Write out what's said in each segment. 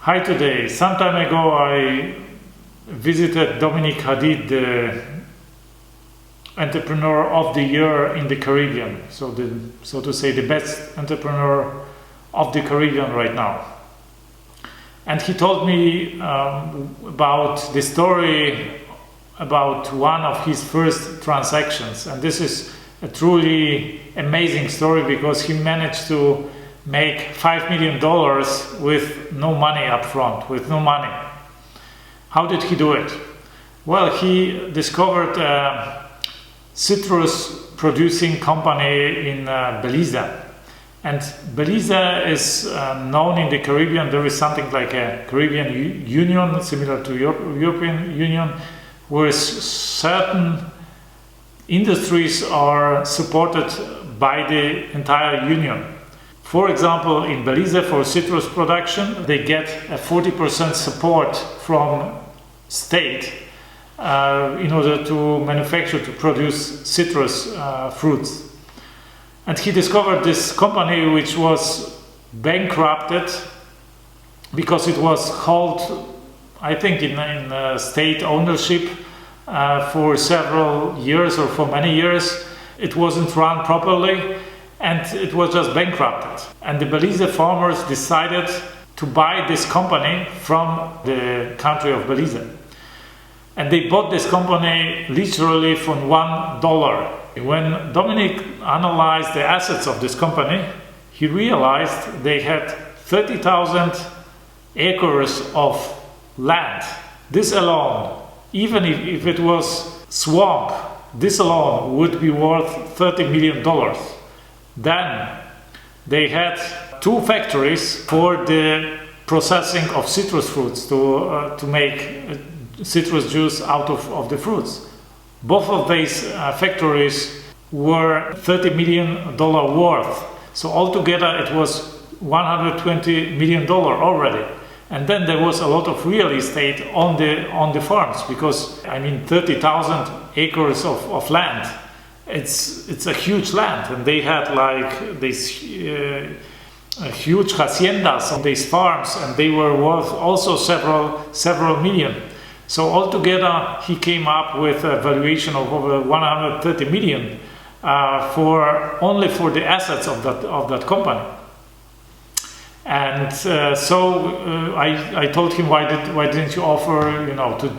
Hi today. Some time ago I visited Dominic Hadid, the Entrepreneur of the Year in the Caribbean. So to say, the best entrepreneur of the Caribbean right now. And he told me about the story about one of his first transactions. And this is a truly amazing story because he managed to make $5 million with no money up front, with no money. How did he do it? Well, he discovered a citrus producing company in Belize. And Belize is known in the Caribbean. There is something like a Caribbean Union, similar to European Union, where certain industries are supported by the entire union. For example, in Belize, for citrus production, they get a 40% support from state in order to manufacture, to produce citrus fruits. And he discovered this company which was bankrupted because it was held, I think, in state ownership for several years or for many years. It wasn't run properly and it was just bankrupted. And the Belize farmers decided to buy this company from the country of Belize. And they bought this company literally for $1. When Dominic analyzed the assets of this company, he realized they had 30,000 acres of land. This alone, even if it was swamp, this alone would be worth $30 million. Then they had 2 factories for the processing of citrus fruits to make citrus juice out of the fruits. Both of these factories were $30 million worth. So altogether it was $120 million already. And then there was a lot of real estate on the farms, because 30,000 acres of land. It's a huge land, and they had like these huge haciendas on these farms, and they were worth also several million. So altogether, he came up with a valuation of over 130 million only for the assets of that company. And so I told him, why didn't you offer,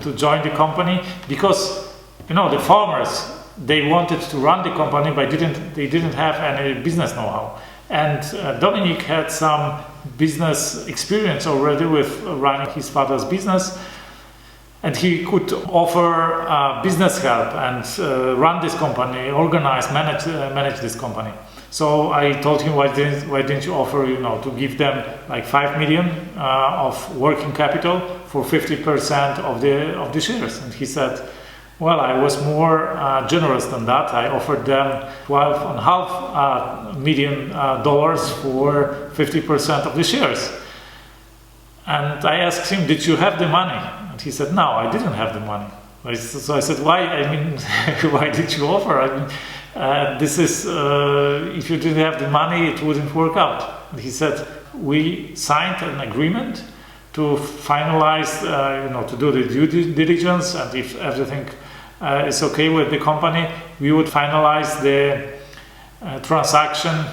to join the company? Because the farmers, they wanted to run the company, but they didn't have any business know-how. And Dominic had some business experience already with running his father's business. And he could offer business help and run this company, organize, manage this company. So I told him, why didn't you offer, to give them like 5 million of working capital for 50% of the shares? And he said, well, I was more generous than that. I offered them $12.5 million for 50% of the shares. And I asked him, did you have the money? And he said, no, I didn't have the money. So I said, why? Why did you offer? This is, if you didn't have the money, it wouldn't work out. And he said, we signed an agreement to finalize, to do the due diligence, and if everything is okay with the company, we would finalize the transaction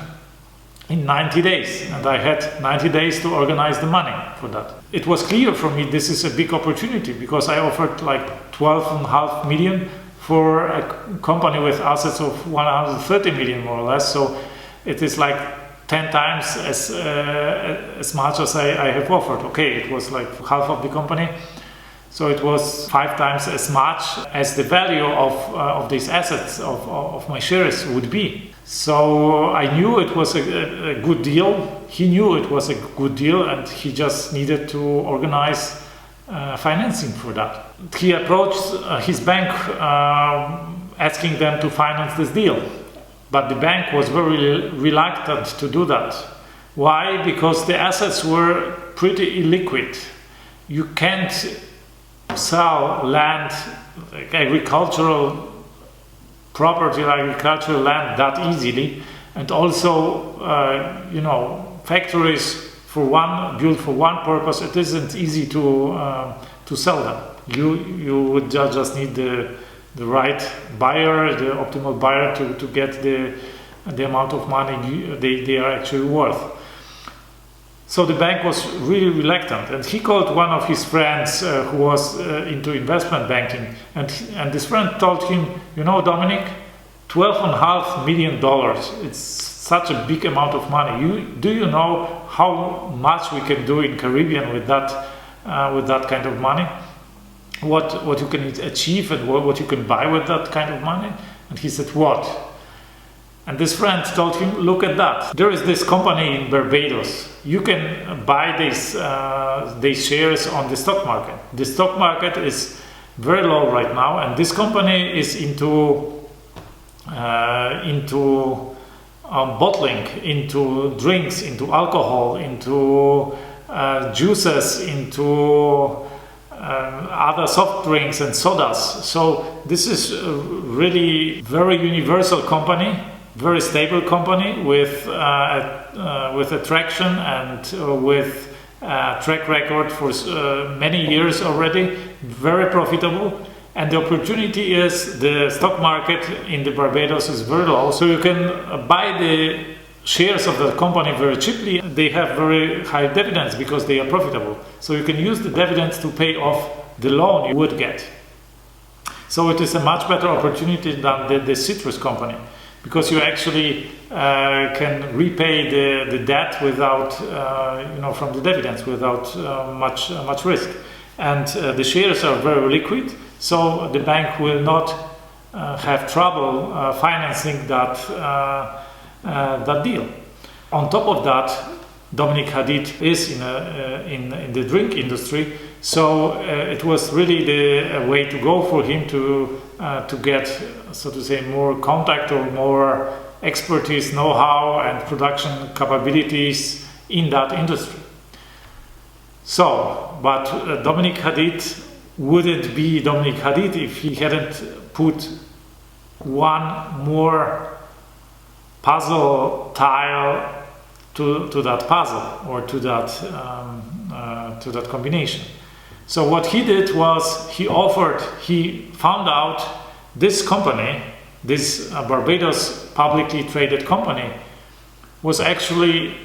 in 90 days. And I had 90 days to organize the money for that. It was clear for me this is a big opportunity, because I offered like 12.5 million for a company with assets of 130 million, more or less. So it is like 10 times as much as I have offered. Okay, it was like half of the company. So it was 5 times as much as the value of these assets of my shares would be. So I knew it was a good deal. He knew it was a good deal, and he just needed to organize financing for that. He approached his bank asking them to finance this deal. But the bank was very reluctant to do that. Why? Because the assets were pretty illiquid. You can't sell land, like agricultural property, agricultural land, that easily. And also, factories built for one purpose, it isn't easy to sell them. You would just need the right buyer, the optimal buyer to get the amount of money they are actually worth. So the bank was really reluctant, and he called one of his friends who was into investment banking, and this friend told him, Dominic, $12.5 million. It's such a big amount of money. Do you know how much we can do in Caribbean with that kind of money? What you can achieve and what you can buy with that kind of money? And he said, what? And this friend told him, look at that. There is this company in Barbados. You can buy these shares on the stock market. The stock market is very low right now, and this company is into bottling, into drinks, into alcohol, into juices, into other soft drinks and sodas. So this is a really very universal company, very stable company with attraction and with track record for many years already, very profitable. And the opportunity is the stock market in the Barbados is very low, so you can buy the shares of the company very cheaply. They have very high dividends because they are profitable. So you can use the dividends to pay off the loan you would get. So it is a much better opportunity than the citrus company, because you actually can repay the debt without, from the dividends without much risk. And the shares are very liquid, so the bank will not have trouble financing that deal. On top of that, Dominic Hadid is in the drink industry, so it was really the way to go for him to get, so to say, more contact or more expertise, know-how, and production capabilities in that industry. So, but Dominic Hadid wouldn't be Dominic Hadid if he hadn't put one more puzzle tile to that puzzle, or to that combination. So what he did was he found out this company, this Barbados publicly traded company, was actually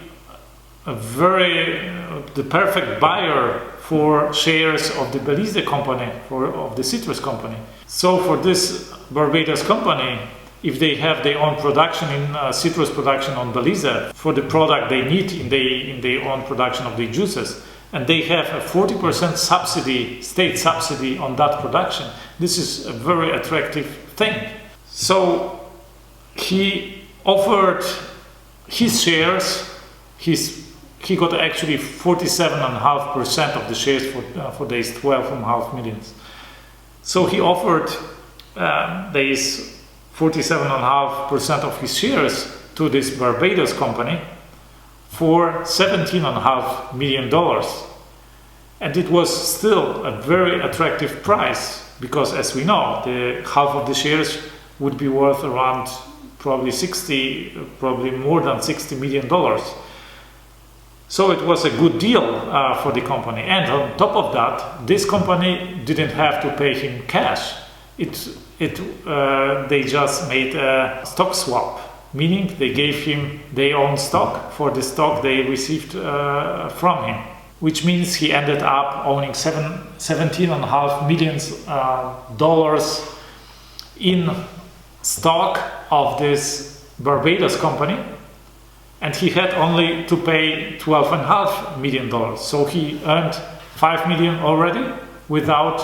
the perfect buyer for shares of the Belize company, of the citrus company. So for this Barbados company, if they have their own production in citrus production on Belize for the product they need in their own production of the juices, and they have a 40% subsidy, state subsidy on that production, this is a very attractive thing. So he offered his shares. He got actually 47.5% of the shares for these 12.5 million. So he offered these 47.5% of his shares to this Barbados company for $17.5 million. And it was still a very attractive price, because as we know, the half of the shares would be worth around probably more than $60 million. So it was a good deal for the company. And on top of that, this company didn't have to pay him cash. They just made a stock swap, meaning they gave him their own stock for the stock they received from him, which means he ended up owning $17.5 million in stock of this Barbados company, and he had only to pay $12.5 million. So he earned $5 million already without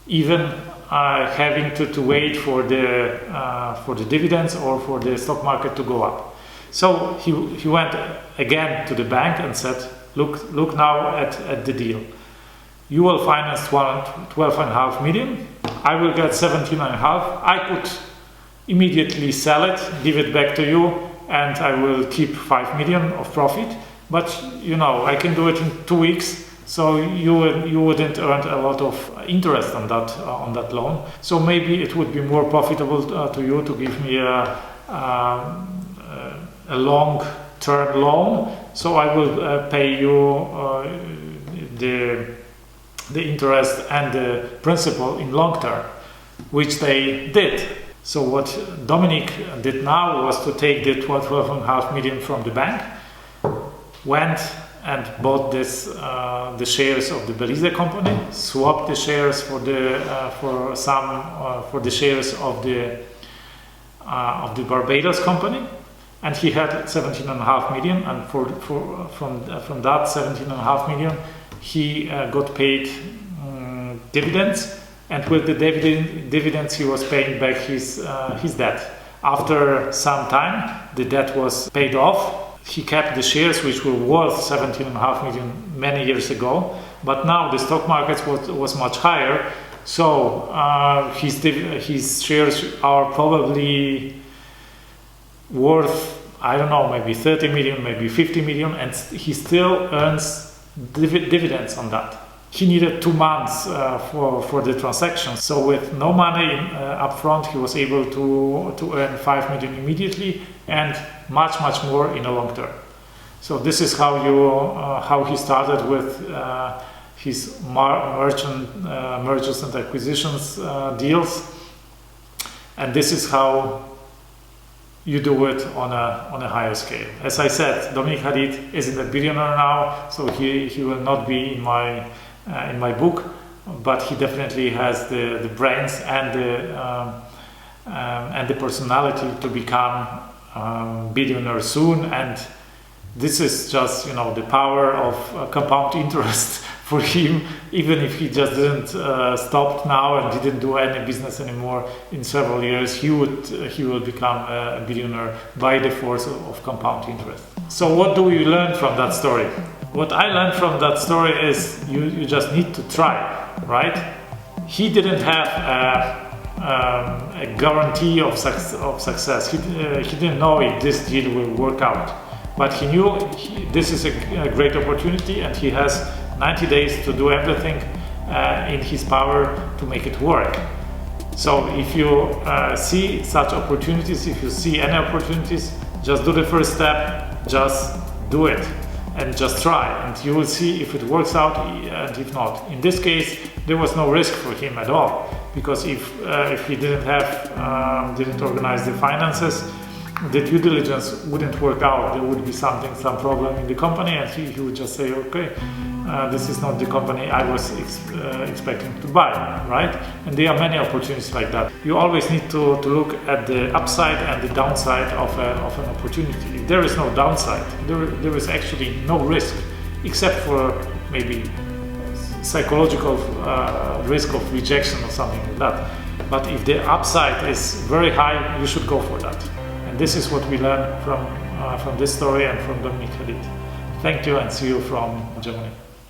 even having to wait for the dividends or for the stock market to go up. So he went again to the bank and said, look now at the deal. You will finance $12.5 million. I will get 17.5. I could immediately sell it, give it back to you, and I will keep 5 million of profit. But I can do it in 2 weeks. So you wouldn't earn a lot of interest on that loan. So maybe it would be more profitable to you to give me a long-term loan, so I will pay you the interest and the principal in long term, which they did. So what Dominic did now was to take the 12.5 million from the bank, went and bought the shares of the Belize company, swapped the shares for the shares of the Barbados company, and he had 17.5 million. And from that 17.5 million, he got paid dividends, and with the dividends he was paying back his debt. After some time, the debt was paid off. He kept the shares, which were worth 17.5 million many years ago, but now the stock market was much higher, so his shares are probably worth, I don't know, maybe 30 million, maybe 50 million, and he still earns dividends on that. He needed 2 months for the transaction, so with no money up front, he was able to earn 5 million immediately and much more in the long term. So this is how he started with his mergers and acquisitions deals, and this is how you do it on a higher scale. As I said, Dominic Hadid isn't a billionaire now, so he will not be in my book, but he definitely has the brains and the personality to become billionaire soon. And this is just, the power of compound interest for him. Even if he just didn't stop now and didn't do any business anymore in several years, he will become a billionaire by the force of compound interest. So what do we learn from that story? What I learned from that story is you just need to try, right? He didn't have a guarantee of success. He didn't know if this deal will work out, but he knew this is a great opportunity, and he has 90 days to do everything in his power to make it work. So if you see such opportunities, if you see any opportunities, just do the first step, just do it. And just try, and you will see if it works out and if not. In this case, there was no risk for him at all, because if he didn't organize the finances, the due diligence wouldn't work out. There would be some problem in the company, and he would just say, okay, this is not the company I was expecting to buy, right? And there are many opportunities like that. You always need to look at the upside and the downside of an opportunity. If there is no downside, there is actually no risk, except for maybe psychological risk of rejection or something like that. But if the upside is very high, you should go for that. And this is what we learn from this story and from Dominic Hadid. Thank you, and see you from Germany.